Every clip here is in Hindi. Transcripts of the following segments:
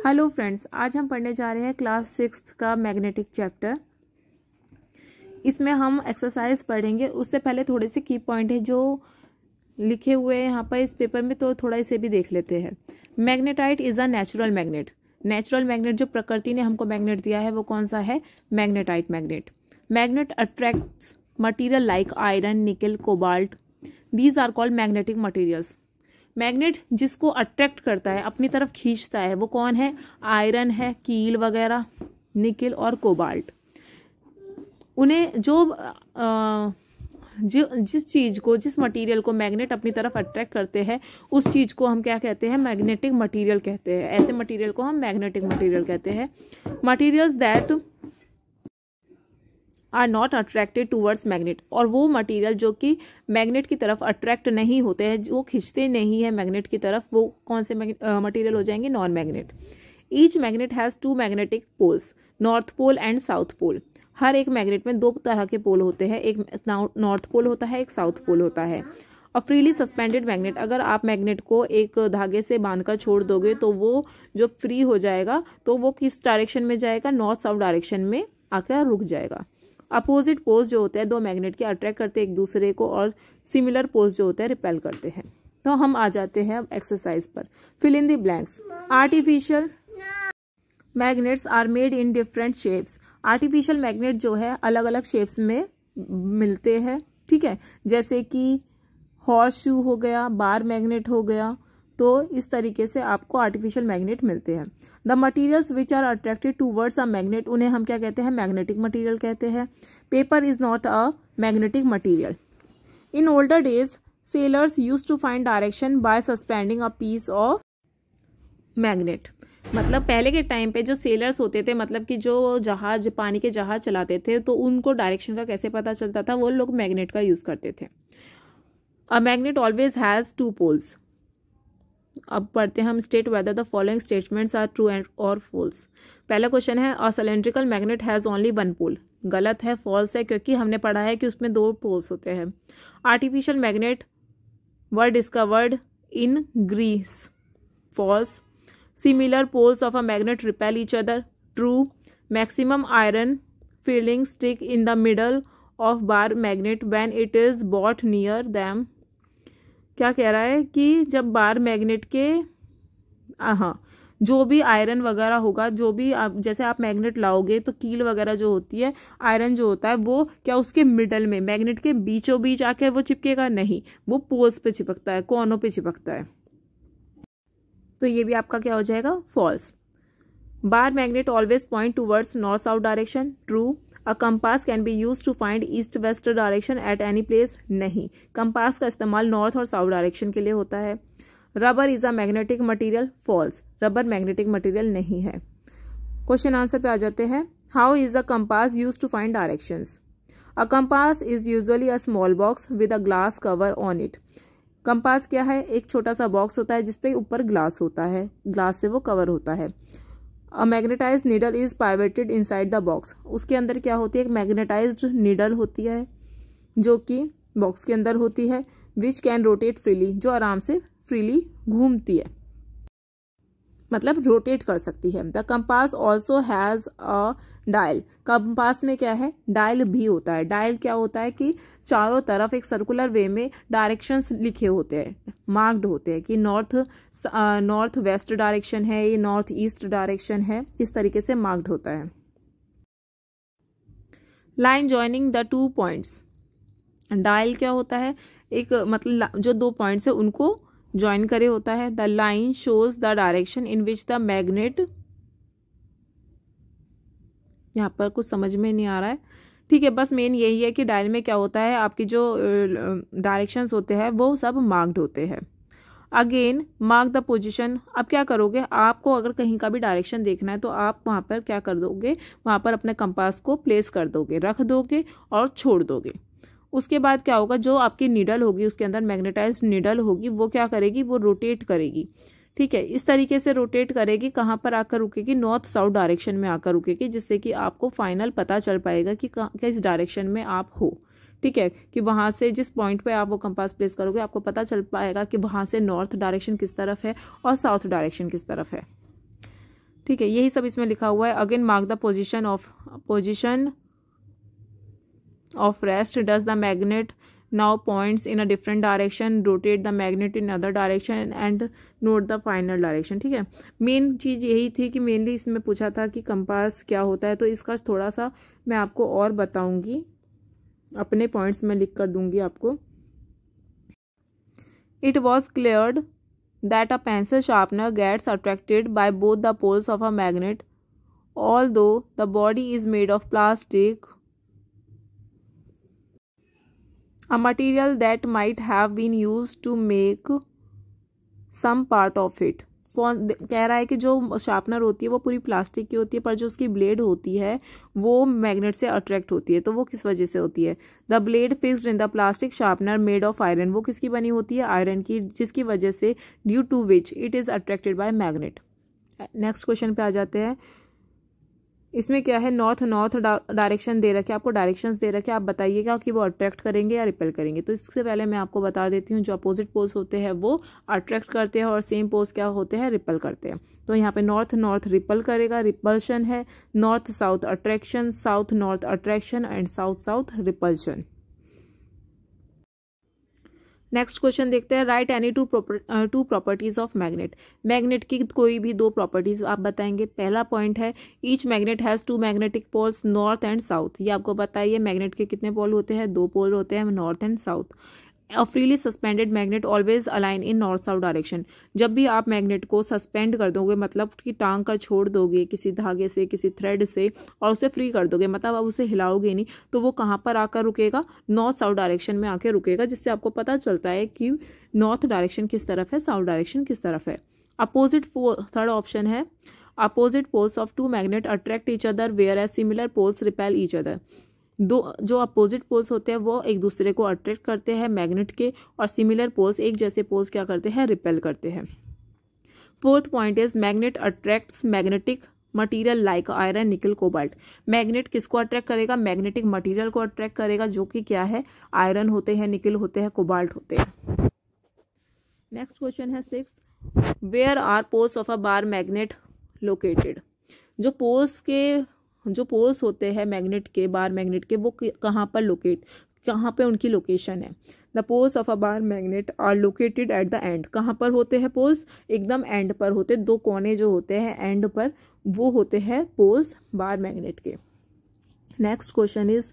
हेलो फ्रेंड्स, आज हम पढ़ने जा रहे हैं क्लास 6 का मैग्नेटिक चैप्टर। इसमें हम एक्सरसाइज पढ़ेंगे। उससे पहले थोड़े से की पॉइंट है जो लिखे हुए हैं यहाँ पर इस पेपर में, तो थोड़ा इसे भी देख लेते हैं। Magnetite is a natural magnet. Natural magnet जो प्रकृति ने हमको मैग्नेट दिया है वो कौन सा है? Magnetite magnet. Magnet attracts material like iron, nickel, cobalt. These are called magnetic materials. Magnet जिसको अट्रैक्ट करता है, अपनी तरफ खींचता है, वो कौन है? आयरन है, कील वगैरह, निकल और कोबाल्ट। उन्हें जिस मटेरियल को मैग्नेट अपनी तरफ अट्रैक्ट करते हैं उस चीज को हम क्या कहते हैं? मैग्नेटिक मटेरियल कहते हैं। ऐसे मटेरियल को हम मैग्नेटिक मटेरियल कहते हैं। Materials that are not attracted towards magnet. और वो मटेरियल जो कि मैग्नेट की तरफ अट्रैक्ट नहीं होते हैं, जो खींचते नहीं है मैग्नेट की तरफ, वो कौन से मटेरियल हो जाएंगे? Non magnet. Each magnet has two magnetic poles, north pole and south pole. हर एक मैग्नेट में दो तरह के पोल होते हैं, एक नॉर्थ पोल होता है, एक साउथ पोल होता है। और फ्रीली सस्पेंडेड मैग्नेट, अगर आप मैग्नेट को एक धागे से बांधकर छोड़ दोगे तो वो जो फ्री हो जाएगा तो वो किस डायरेक्शन में जाएगा? नॉर्थ साउथ डायरेक्शन में आकर रुक जाएगा। अपोजिट पोल्स जो होते हैं दो मैग्नेट के, अट्रैक्ट करते हैं एक दूसरे को, और सिमिलर पोल्स जो होते हैं रिपेल करते हैं। तो हम आ जाते हैं अब एक्सरसाइज पर। Fill in the blanks. Artificial magnets are made in different shapes. Artificial magnet जो है अलग अलग शेप्स में मिलते हैं, ठीक है। जैसे कि हॉर्स शू हो गया, बार मैग्नेट हो गया। तो इस तरीके से आपको आर्टिफिशियल मैग्नेट मिलते हैं। The materials which are attracted towards a magnet, उन्हें हम क्या कहते हैं? मैग्नेटिक मटीरियल कहते हैं। Paper is not a magnetic material. In older days sailors used to find direction by suspending a piece of magnet. मतलब पहले के टाइम पे जो सेलर्स होते थे, मतलब कि जो जहाज, पानी के जहाज चलाते थे, तो उनको डायरेक्शन का कैसे पता चलता था? वो लोग मैग्नेट का यूज करते थे। A magnet always has two poles. अब पढ़ते हैं हम। State whether the following statements are true and और फॉल्स। पहला क्वेश्चन है a cylindrical magnet has only one pole. गलत है, फॉल्स है, क्योंकि हमने पढ़ा है कि उसमें दो पोल्स होते हैं। Artificial magnets were discovered in Greece. False. Similar poles of a magnet repel each other. True. Maximum iron filings stick in the middle of bar magnet when it is brought near them. क्या कह रहा है कि जब बार मैग्नेट के जो भी आयरन वगैरह होगा, जो भी जैसे आप मैग्नेट लाओगे तो कील वगैरह जो होती है, आयरन जो होता है, वो क्या उसके मिडल में, मैग्नेट के बीचों बीच आकर वो चिपकेगा? नहीं, वो पोल्स पे चिपकता है, कोनों पे चिपकता है। तो ये भी आपका क्या हो जाएगा? False. Bar magnet always point towards north south direction. True. A compass can be use to find east west direction at any place. नहीं, कंपास का इस्तेमाल नॉर्थ और साउथ डायरेक्शन के लिए होता है। Rubber is a magnetic material. False. Rubber magnetic material नहीं है। क्वेश्चन आंसर पे आ जाते हैं। How is a compass use to find directions? A compass is usually a small box with a glass cover on it. Compass क्या है? एक छोटा सा बॉक्स होता है जिसपे ऊपर ग्लास होता है, ग्लास से वो कवर होता है। A magnetised needle is pivoted inside the box. उसके अंदर क्या होती है? एक मैग्नेटाइज्ड नीडल होती है जो कि बॉक्स के अंदर होती है। विच कैन रोटेट फ्रीली, जो आराम से फ्रीली घूमती है, मतलब रोटेट कर सकती है। The compass also has a dial. Compass में क्या है? डायल भी होता है। डायल क्या होता है कि चारों तरफ एक सर्कुलर वे में डायरेक्शंस लिखे होते हैं, मार्क्ड होते हैं कि नॉर्थ वेस्ट डायरेक्शन है, ये नॉर्थ ईस्ट डायरेक्शन है, इस तरीके से मार्क्ड होता है। Line joining the two points. Dial क्या होता है? एक मतलब जो दो पॉइंट्स है उनको ज्वाइन करे होता है। The line shows the direction in which the magnet. यहाँ पर कुछ समझ में नहीं आ रहा है, ठीक है। बस मेन यही है कि डायल में क्या होता है, आपकी जो डायरेक्शंस होते हैं वो सब मार्क्ड होते हैं। Again mark the position. अब क्या करोगे? आपको अगर कहीं का भी डायरेक्शन देखना है तो आप वहां पर क्या कर दोगे? वहां पर अपने कंपास को प्लेस कर दोगे, रख दोगे और छोड़ दोगे। उसके बाद क्या होगा? जो आपकी नीडल होगी, उसके अंदर मैग्नेटाइज्ड नीडल होगी, वो क्या करेगी? वो रोटेट करेगी, ठीक है। इस तरीके से रोटेट करेगी, कहाँ पर आकर रुकेगी? नॉर्थ साउथ डायरेक्शन में आकर रुकेगी, जिससे कि आपको फाइनल पता चल पाएगा कि किस डायरेक्शन में आप हो, ठीक है। कि वहां से जिस पॉइंट पे आप वो कंपास प्लेस करोगे आपको पता चल पाएगा कि वहां से नॉर्थ डायरेक्शन किस तरफ है और साउथ डायरेक्शन किस तरफ है, ठीक है, यही सब इसमें लिखा हुआ है। Again mark the position of rest, does the magnet now points in a different direction, rotate the magnet in other direction and note the final direction. ठीक है, मेन चीज यही थी कि मेनली इसमें पूछा था कि कंपास क्या होता है, तो इसका थोड़ा सा मैं आपको और बताऊंगी, अपने पॉइंट्स में लिख कर दूंगी आपको। It was cleared that a pencil sharpener gets attracted by both the poles of a magnet, although the body is made of plastic, a material that might have been used to make some part of it. कौन कह रहा है कि जो शार्पनर होती है वो पूरी प्लास्टिक की होती है, पर जो उसकी ब्लेड होती है वो मैग्नेट से अट्रैक्ट होती है। तो वो किस वजह से होती है? The blade fixed in the plastic sharpener made of iron, वो किसकी बनी होती है? आयरन की, जिसकी वजह से due to which it is attracted by magnet. Next question पे आ जाते हैं। इसमें क्या है? नॉर्थ डायरेक्शन दे रखे, आपको डायरेक्शंस दे रखे, आप बताइएगा कि वो अट्रैक्ट करेंगे या रिपेल करेंगे। तो इससे पहले मैं आपको बता देती हूँ, जो अपोजिट पोल्स होते हैं वो अट्रैक्ट करते हैं और सेम पोल्स क्या होते हैं? रिपेल करते हैं। तो यहाँ पे नॉर्थ रिपेल करेगा, रिपल्शन है, north south attraction, south north attraction and south south repulsion. Next question देखते हैं। Right any two properties of magnet. Magnet की कोई भी दो प्रॉपर्टीज आप बताएंगे। पहला पॉइंट है each magnet has two magnetic poles north and south. ये आपको बताइए मैग्नेट के कितने पोल होते हैं? दो पोल होते हैं, north and south. A freely suspended magnet always align in north south direction. जब भी आप मैग्नेट को सस्पेंड कर दोगे, मतलब कि टांग कर छोड़ दोगे किसी धागे से, किसी थ्रेड से, और उसे फ्री कर दोगे, मतलब आप उसे हिलाओगे नहीं, तो वो कहाँ पर आकर रुकेगा? नॉर्थ साउथ डायरेक्शन में आकर रुकेगा, जिससे आपको पता चलता है कि नॉर्थ डायरेक्शन किस तरफ है, साउथ डायरेक्शन किस तरफ है। अपोजिट, थर्ड ऑप्शन है opposite poles of two magnet attract each other whereas similar poles repel each other. दो जो अपोजिट पोल्स होते हैं वो एक दूसरे को अट्रैक्ट करते हैं मैग्नेट के, और सिमिलर पोल्स, एक जैसे पोल्स क्या करते हैं? रिपेल करते हैं। Fourth point is magnet attracts magnetic material like iron, nickel, cobalt. Magnet किसको अट्रैक्ट करेगा? मैग्नेटिक मटीरियल को अट्रैक्ट करेगा, जो कि क्या है? आयरन होते हैं, निकल होते हैं, कोबाल्ट होते हैं। नेक्स्ट क्वेश्चन है 6, where are poles of a bar magnet located. जो पोल्स होते हैं मैग्नेट के, बार मैग्नेट के, वो कहाँ पर कहाँ पे उनकी लोकेशन है? The poles of a bar magnet are located at the end. कहाँ पर होते हैं पोल्स? एकदम एंड पर होते, दो कोने जो होते हैं एंड पर, वो होते हैं पोल्स बार मैग्नेट के। Next question is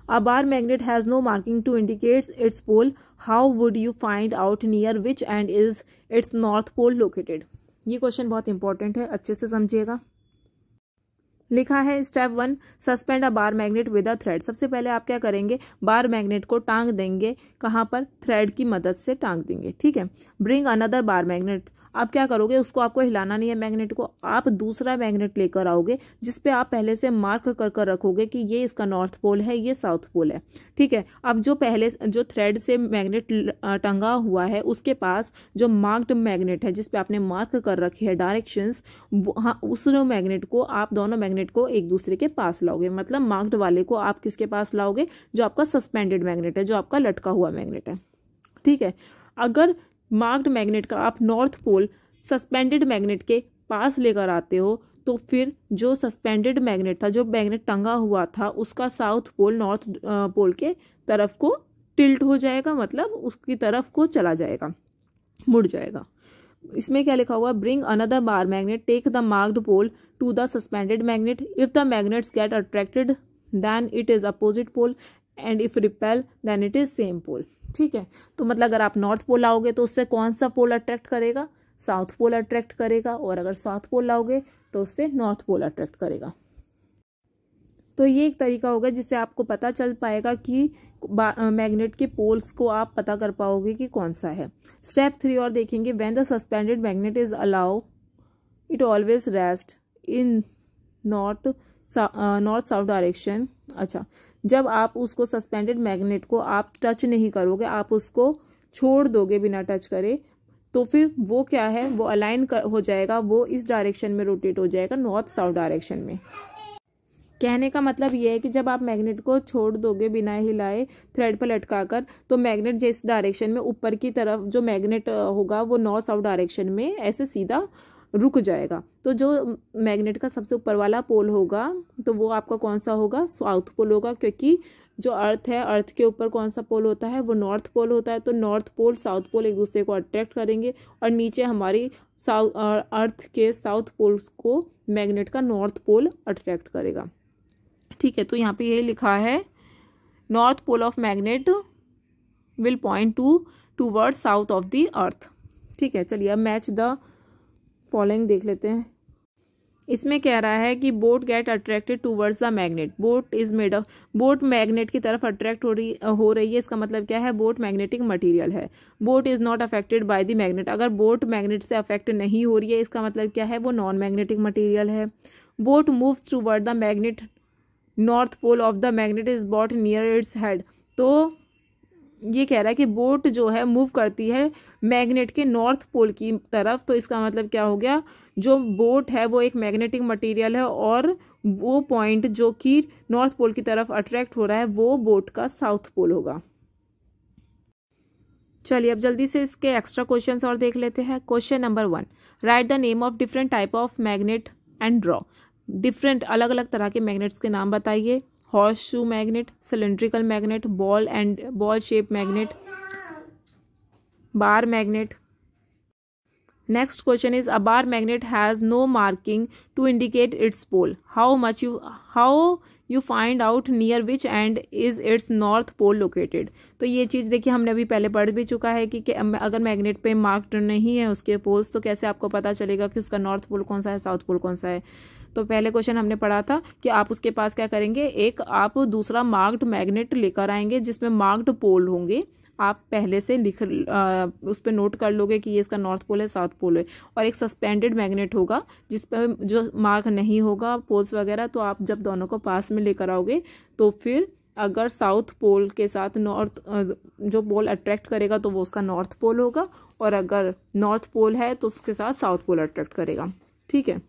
a bar magnet has no marking to indicates its pole, how would you find out near which end is its north pole located. ये क्वेश्चन बहुत इंपॉर्टेंट है, अच्छे से समझिएगा। लिखा है step 1, suspend a bar magnet with a thread. सबसे पहले आप क्या करेंगे? बार मैग्नेट को टांग देंगे, कहाँ पर? थ्रेड की मदद से टांग देंगे। ठीक है। Bring another bar magnet. आप क्या करोगे? उसको आपको हिलाना नहीं है मैग्नेट को, आप दूसरा मैग्नेट लेकर आओगे, जिसपे आप पहले से मार्क कर रखोगे कि ये इसका नॉर्थ पोल है, ये साउथ पोल है। ठीक है। अब जो थ्रेड से मैग्नेट टंगा हुआ है, उसके पास जो मार्क्ड मैग्नेट है, जिसपे आपने मार्क कर रखे हैं डायरेक्शंस, हाँ, उस मैग्नेट को आप दोनों मैग्नेट को एक दूसरे के पास लाओगे। मतलब मार्क्ड वाले को आप किसके पास लाओगे? जो आपका सस्पेंडेड मैग्नेट है, जो आपका लटका हुआ मैग्नेट है। ठीक है। अगर मार्क्ड मैग्नेट का आप नॉर्थ पोल सस्पेंडेड मैग्नेट के पास लेकर आते हो, तो फिर जो सस्पेंडेड मैग्नेट था, जो मैग्नेट टंगा हुआ था, उसका साउथ पोल नॉर्थ पोल के तरफ को टिल्ट हो जाएगा, मतलब उसकी तरफ को चला जाएगा, मुड़ जाएगा। इसमें क्या लिखा हुआ? Bring another bar magnet, take the marked pole to the suspended magnet, if the magnets get attracted then it is opposite pole, and if repel then it is same pole. ठीक है। तो मतलब अगर आप नॉर्थ पोल लाओगे तो उससे कौन सा पोल अट्रैक्ट करेगा? साउथ पोल अट्रैक्ट करेगा, और अगर साउथ पोल लाओगे तो उससे नॉर्थ पोल अट्रैक्ट करेगा। तो ये एक तरीका होगा जिससे आपको पता चल पाएगा कि मैग्नेट के पोल्स को आप पता कर पाओगे कि कौन सा है। स्टेप 3 और देखेंगे। When the suspended magnet is allow it always rest in north south direction. अच्छा, जब आप उसको सस्पेंडेड मैग्नेट को आप टच नहीं करोगे, आप उसको छोड़ दोगे बिना टच करे, तो फिर वो क्या है? वो अलाइन हो जाएगा, वो इस डायरेक्शन में रोटेट हो जाएगा, नॉर्थ साउथ डायरेक्शन में। कहने का मतलब ये है कि जब आप मैग्नेट को छोड़ दोगे बिना हिलाए, थ्रेड पर लटकाकर, तो मैग्नेट जिस डायरेक्शन में ऊपर की तरफ जो मैग्नेट होगा वो नॉर्थ साउथ डायरेक्शन में ऐसे सीधा रुक जाएगा। तो जो मैग्नेट का सबसे ऊपर वाला पोल होगा तो वो आपका कौन सा होगा, साउथ पोल होगा, क्योंकि जो अर्थ है, अर्थ के ऊपर कौन सा पोल होता है, वो नॉर्थ पोल होता है। तो नॉर्थ पोल साउथ पोल एक दूसरे को अट्रैक्ट करेंगे और नीचे हमारी अर्थ के साउथ पोल्स को मैग्नेट का नॉर्थ पोल अट्रैक्ट करेगा। ठीक है, तो यहाँ पे ये लिखा है north pole of magnet will point toward south of the earth. ठीक है, चलिए अब मैच द फॉलोइंग देख लेते हैं। इसमें कह रहा है कि boat get attracted towards the magnet, boat is made of, boat magnet की तरफ अट्रैक्ट हो रही है। इसका मतलब क्या है, बोट मैग्नेटिक मटेरियल है। Boat is not affected by the magnet, अगर बोट मैग्नेट से अफेक्ट नहीं हो रही है इसका मतलब क्या है, वो नॉन मैग्नेटिक मटेरियल है। Boat moves toward the magnet, north pole of the magnet is brought near its head. तो ये कह रहा है कि बोट जो है मूव करती है मैग्नेट के नॉर्थ पोल की तरफ। तो इसका मतलब क्या हो गया, जो बोट है वो एक मैग्नेटिक मटेरियल है और वो पॉइंट जो कि नॉर्थ पोल की तरफ अट्रैक्ट हो रहा है वो बोट का साउथ पोल होगा। चलिए अब जल्दी से इसके एक्स्ट्रा क्वेश्चंस और देख लेते हैं। Question number 1, write the name of different type of magnet and draw. Different अलग अलग तरह के मैग्नेट्स के नाम बताइए। Horseshoe magnet, cylindrical magnet, ball shape magnet, bar magnet. Next question is a bar magnet has no marking to indicate its pole, how you find out near which end is its north pole located. तो ये चीज देखिए हमने अभी पहले पढ़ भी चुका है कि अगर मैग्नेट पे मार्क्ड नहीं है उसके पोल्स तो कैसे आपको पता चलेगा कि उसका नॉर्थ पोल कौन सा है, साउथ पोल कौन सा है। तो पहले क्वेश्चन हमने पढ़ा था कि आप उसके पास क्या करेंगे, एक आप दूसरा मार्क्ड मैग्नेट लेकर आएंगे जिसमें मार्क्ड पोल होंगे। आप पहले से उस पर नोट कर लोगे कि ये इसका नॉर्थ पोल है, साउथ पोल है। और एक सस्पेंडेड मैग्नेट होगा जिस पर जो मार्क नहीं होगा पोल्स वगैरह। तो आप जब दोनों को पास में लेकर आओगे तो फिर अगर साउथ पोल के साथ नॉर्थ जो पोल अट्रैक्ट करेगा तो वो उसका नॉर्थ पोल होगा, और अगर नॉर्थ पोल है तो उसके साथ साउथ पोल अट्रैक्ट करेगा। ठीक है,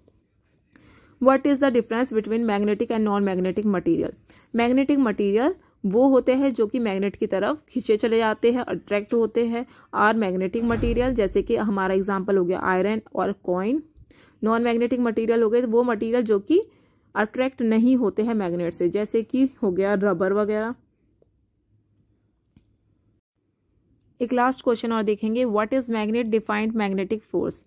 what is the difference between magnetic and non magnetic material. Magnetic material वो होते हैं जो कि मैग्नेट की तरफ खींचे चले जाते हैं, अट्रैक्ट होते हैं। आर मैग्नेटिक मटेरियल, जैसे कि हमारा एग्जांपल हो गया आयरन और कॉइन। नॉन मैग्नेटिक मटेरियल हो गए वो मटेरियल जो कि अट्रैक्ट नहीं होते हैं मैग्नेट से, जैसे कि हो गया रबर वगैरह। एक लास्ट क्वेश्चन और देखेंगे, what is magnet defined magnetic force.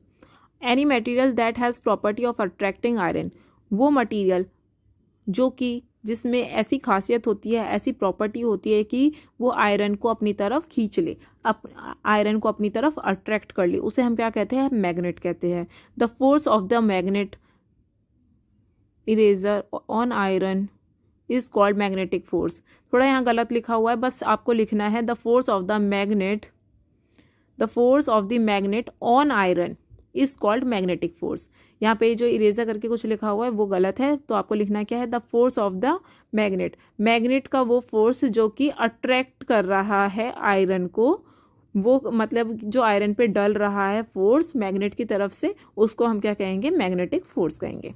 Any material that has property of attracting iron, वो मटेरियल जो कि जिसमें ऐसी खासियत होती है, ऐसी प्रॉपर्टी होती है कि वो आयरन को अपनी तरफ खींच ले, आयरन को अपनी तरफ अट्रैक्ट कर ले, उसे हम क्या कहते हैं, मैग्नेट कहते हैं। The force of the magnet eraser on iron is called magnetic force. थोड़ा यहाँ गलत लिखा हुआ है, बस आपको लिखना है the force of the magnet on iron is called magnetic force. यहाँ पे जो इरेजर करके कुछ लिखा हुआ है वो गलत है, तो आपको लिखना क्या है, the force of the magnet. Magnet का वो फोर्स जो कि अट्रैक्ट कर रहा है आयरन को, वो मतलब जो आयरन पे डल रहा है फोर्स मैग्नेट की तरफ से, उसको हम क्या कहेंगे, मैग्नेटिक फोर्स कहेंगे।